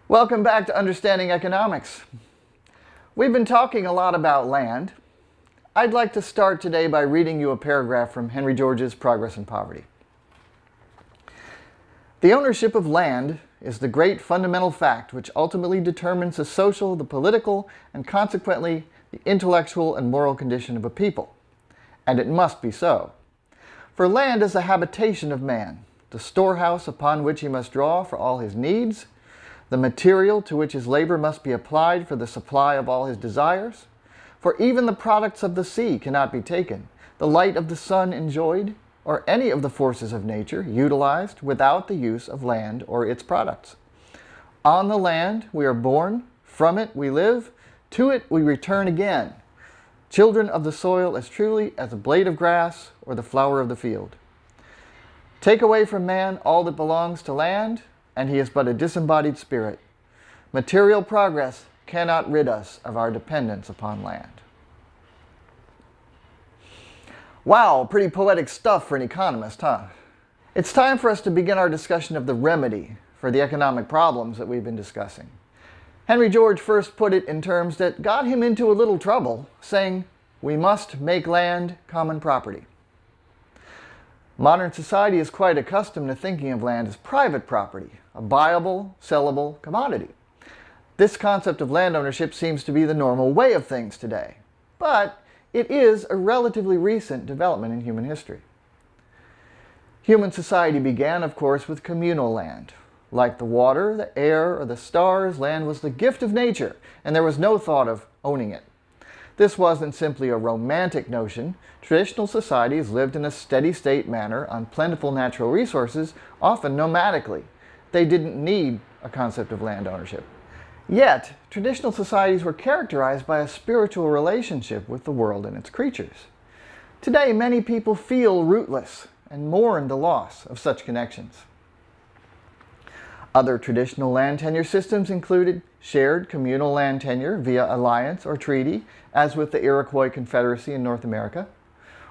Welcome back to Understanding Economics. We've been talking a lot about land. I'd like to start today by reading you a paragraph from Henry George's Progress and Poverty. The ownership of land is the great fundamental fact which ultimately determines the social, the political, and consequently the intellectual and moral condition of a people. And it must be so. For land is the habitation of man, the storehouse upon which he must draw for all his needs, the material to which his labor must be applied for the supply of all his desires. For even the products of the sea cannot be taken, the light of the sun enjoyed, or any of the forces of nature utilized without the use of land or its products. On the land we are born, from it we live, to it we return again, children of the soil as truly as a blade of grass or the flower of the field. Take away from man all that belongs to land, and he is but a disembodied spirit. Material progress cannot rid us of our dependence upon land. Wow, pretty poetic stuff for an economist, huh? It's time for us to begin our discussion of the remedy for the economic problems that we've been discussing. Henry George first put it in terms that got him into a little trouble, saying, "We must make land common property." Modern society is quite accustomed to thinking of land as private property, a buyable, sellable commodity. This concept of land ownership seems to be the normal way of things today, but it is a relatively recent development in human history. Human society began, of course, with communal land. Like the water, the air, or the stars, land was the gift of nature, and there was no thought of owning it. This wasn't simply a romantic notion. Traditional societies lived in a steady-state manner on plentiful natural resources, often nomadically. They didn't need a concept of land ownership. Yet, traditional societies were characterized by a spiritual relationship with the world and its creatures. Today, many people feel rootless and mourn the loss of such connections. Other traditional land tenure systems included shared communal land tenure via alliance or treaty, as with the Iroquois Confederacy in North America,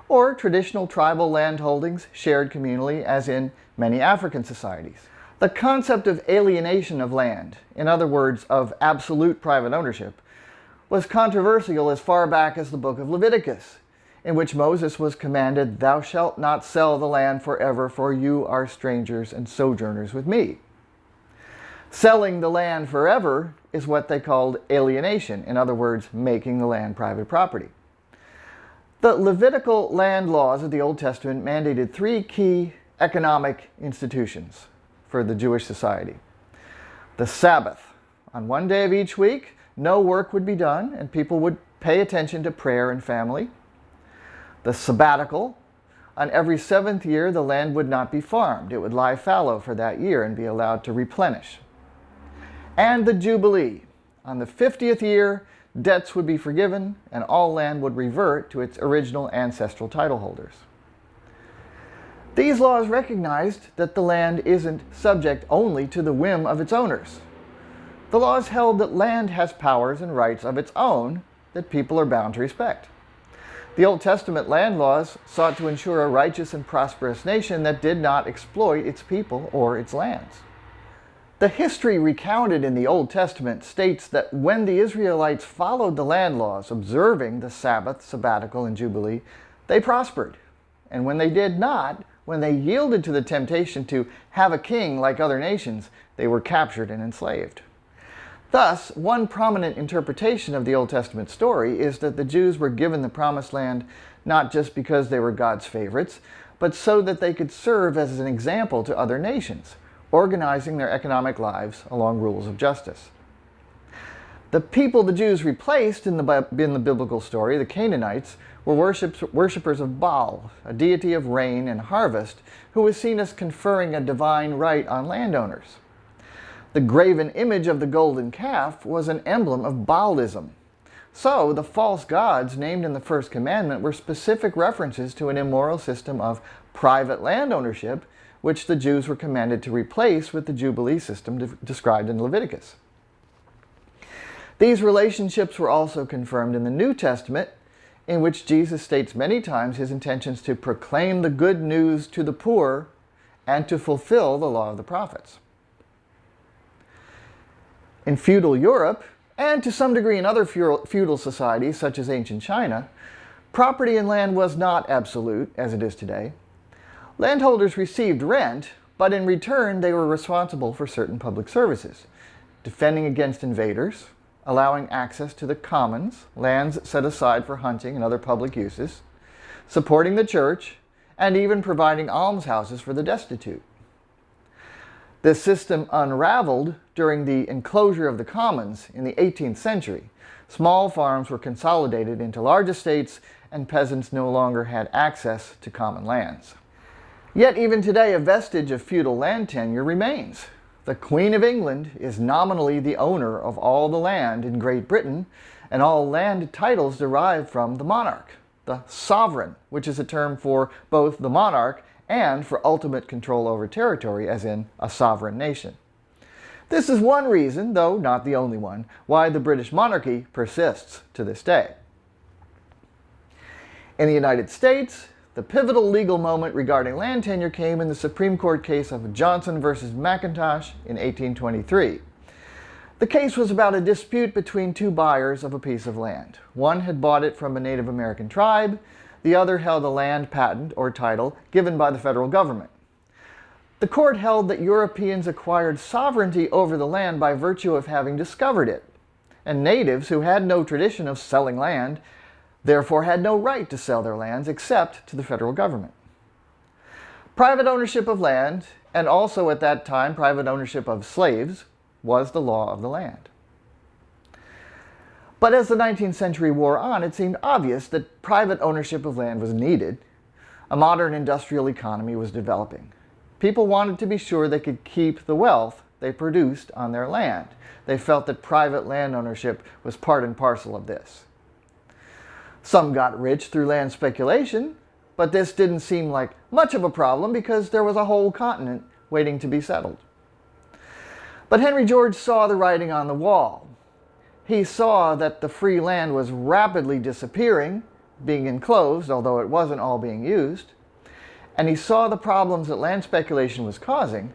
or traditional tribal land holdings shared communally, as in many African societies. The concept of alienation of land, in other words, of absolute private ownership, was controversial as far back as the book of Leviticus, in which Moses was commanded, "Thou shalt not sell the land forever, for you are strangers and sojourners with me." Selling the land forever is what they called alienation, in other words, making the land private property. The Levitical land laws of the Old Testament mandated three key economic institutions for the Jewish society. The Sabbath. On one day of each week, no work would be done and people would pay attention to prayer and family. The sabbatical. On every seventh year, the land would not be farmed. It would lie fallow for that year and be allowed to replenish. And the Jubilee. On the 50th year, debts would be forgiven and all land would revert to its original ancestral title holders. These laws recognized that the land isn't subject only to the whim of its owners. The laws held that land has powers and rights of its own that people are bound to respect. The Old Testament land laws sought to ensure a righteous and prosperous nation that did not exploit its people or its lands. The history recounted in the Old Testament states that when the Israelites followed the land laws, observing the Sabbath, sabbatical, and Jubilee, they prospered. And when they did not, when they yielded to the temptation to have a king like other nations, they were captured and enslaved. Thus, one prominent interpretation of the Old Testament story is that the Jews were given the Promised Land not just because they were God's favorites, but so that they could serve as an example to other nations, organizing their economic lives along rules of justice. The people the Jews replaced in the biblical story, the Canaanites, were worshippers of Baal, a deity of rain and harvest, who was seen as conferring a divine right on landowners. The graven image of the golden calf was an emblem of Baalism. So, the false gods named in the first commandment were specific references to an immoral system of private land ownership, which the Jews were commanded to replace with the Jubilee system described in Leviticus. These relationships were also confirmed in the New Testament, in which Jesus states many times his intentions to proclaim the good news to the poor and to fulfill the law of the prophets. In feudal Europe, and to some degree in other feudal societies such as ancient China, property and land was not absolute as it is today. Landholders received rent, but in return they were responsible for certain public services, defending against invaders, allowing access to the commons, lands set aside for hunting and other public uses, supporting the church, and even providing almshouses for the destitute. This system unraveled during the enclosure of the commons in the 18th century. Small farms were consolidated into large estates, and peasants no longer had access to common lands. Yet even today, a vestige of feudal land tenure remains. The Queen of England is nominally the owner of all the land in Great Britain, and all land titles derive from the monarch, the sovereign, which is a term for both the monarch and for ultimate control over territory, as in a sovereign nation. This is one reason, though not the only one, why the British monarchy persists to this day. In the United States, the pivotal legal moment regarding land tenure came in the Supreme Court case of Johnson versus McIntosh in 1823. The case was about a dispute between two buyers of a piece of land. One had bought it from a Native American tribe, the other held a land patent or title given by the federal government. The court held that Europeans acquired sovereignty over the land by virtue of having discovered it, and natives who had no tradition of selling land therefore had no right to sell their lands except to the federal government. Private ownership of land, and also at that time private ownership of slaves, was the law of the land. But as the 19th century wore on, it seemed obvious that private ownership of land was needed. A modern industrial economy was developing. People wanted to be sure they could keep the wealth they produced on their land. They felt that private land ownership was part and parcel of this. Some got rich through land speculation, but this didn't seem like much of a problem because there was a whole continent waiting to be settled. But Henry George saw the writing on the wall. He saw that the free land was rapidly disappearing, being enclosed, although it wasn't all being used, and he saw the problems that land speculation was causing,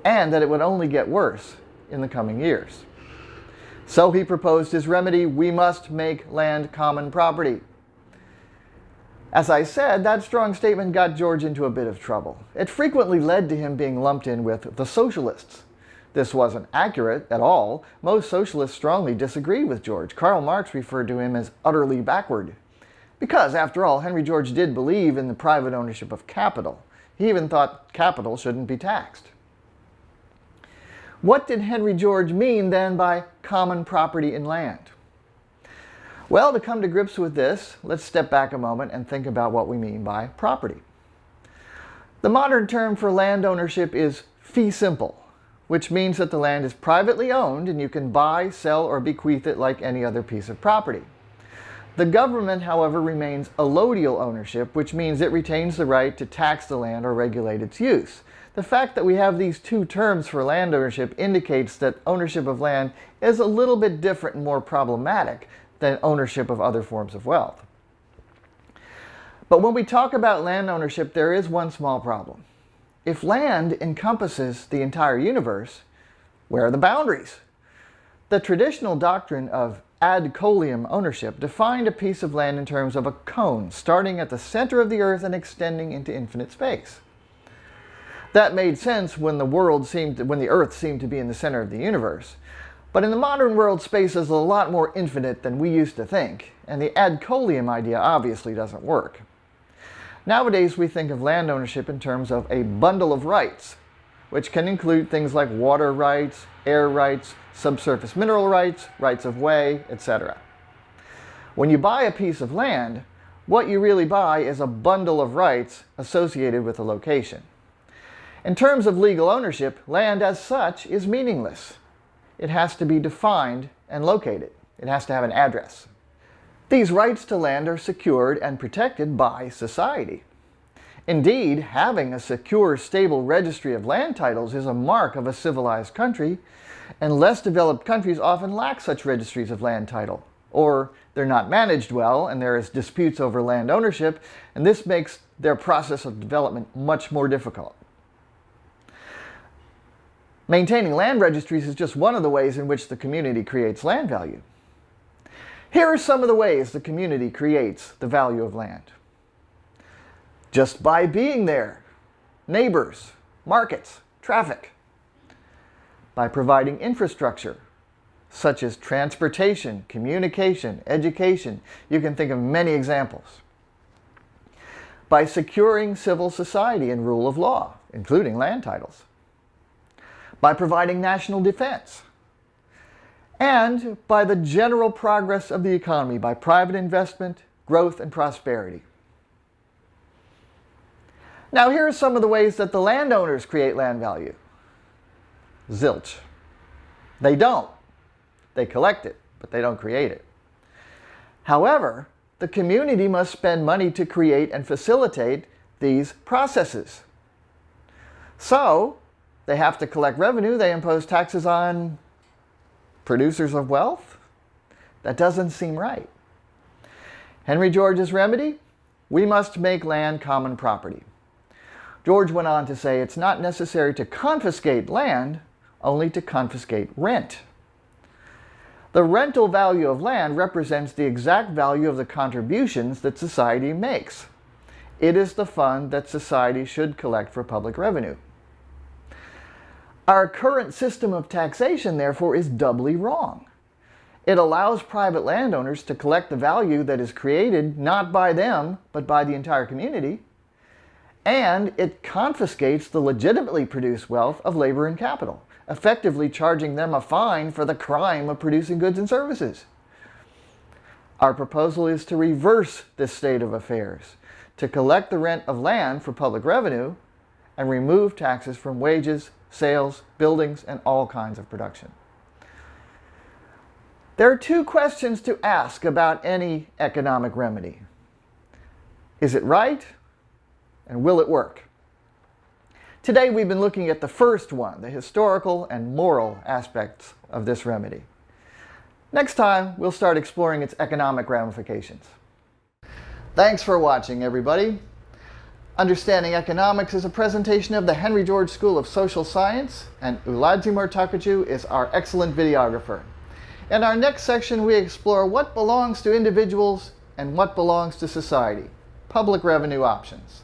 and that it would only get worse in the coming years. So he proposed his remedy: we must make land common property. As I said, that strong statement got George into a bit of trouble. It frequently led to him being lumped in with the socialists. This wasn't accurate at all. Most socialists strongly disagreed with George. Karl Marx referred to him as utterly backward. Because, after all, Henry George did believe in the private ownership of capital. He even thought capital shouldn't be taxed. What did Henry George mean then by common property in land? Well, to come to grips with this, let's step back a moment and think about what we mean by property. The modern term for land ownership is fee simple, which means that the land is privately owned and you can buy, sell, or bequeath it like any other piece of property. The government, however, remains allodial ownership, which means it retains the right to tax the land or regulate its use. The fact that we have these two terms for land ownership indicates that ownership of land is a little bit different and more problematic than ownership of other forms of wealth. But when we talk about land ownership, there is one small problem. If land encompasses the entire universe, where are the boundaries? The traditional doctrine of ad coelum ownership defined a piece of land in terms of a cone starting at the center of the earth and extending into infinite space. That made sense when the earth seemed to be in the center of the universe. But in the modern world, space is a lot more infinite than we used to think, and the ad coelum idea obviously doesn't work. Nowadays, we think of land ownership in terms of a bundle of rights, which can include things like water rights, air rights, subsurface mineral rights, rights of way, etc. When you buy a piece of land, what you really buy is a bundle of rights associated with a location. In terms of legal ownership, land as such is meaningless. It has to be defined and located. It has to have an address. These rights to land are secured and protected by society. Indeed, having a secure, stable registry of land titles is a mark of a civilized country, and less developed countries often lack such registries of land title, or they're not managed well and there is disputes over land ownership, and this makes their process of development much more difficult. Maintaining land registries is just one of the ways in which the community creates land value. Here are some of the ways the community creates the value of land. Just by being there, neighbors, markets, traffic. By providing infrastructure, such as transportation, communication, education. You can think of many examples. By securing civil society and rule of law, including land titles. By providing national defense. And by the general progress of the economy, by private investment, growth, and prosperity. Now here are some of the ways that the landowners create land value. Zilch. They don't. They collect it, but they don't create it. However, the community must spend money to create and facilitate these processes. So, they have to collect revenue. They impose taxes on producers of wealth? That doesn't seem right. Henry George's remedy? We must make land common property. George went on to say it's not necessary to confiscate land, only to confiscate rent. The rental value of land represents the exact value of the contributions that society makes. It is the fund that society should collect for public revenue. Our current system of taxation, therefore, is doubly wrong. It allows private landowners to collect the value that is created not by them, but by the entire community, and it confiscates the legitimately produced wealth of labor and capital, effectively charging them a fine for the crime of producing goods and services. Our proposal is to reverse this state of affairs, to collect the rent of land for public revenue and remove taxes from wages, sales, buildings, and all kinds of production. There are two questions to ask about any economic remedy. Is it right? And will it work? Today we've been looking at the first one, the historical and moral aspects of this remedy. Next time, we'll start exploring its economic ramifications. Thanks for watching, everybody. Understanding Economics is a presentation of the Henry George School of Social Science, and Uladzimir Takaciu is our excellent videographer. In our next section, we explore what belongs to individuals and what belongs to society, public revenue options.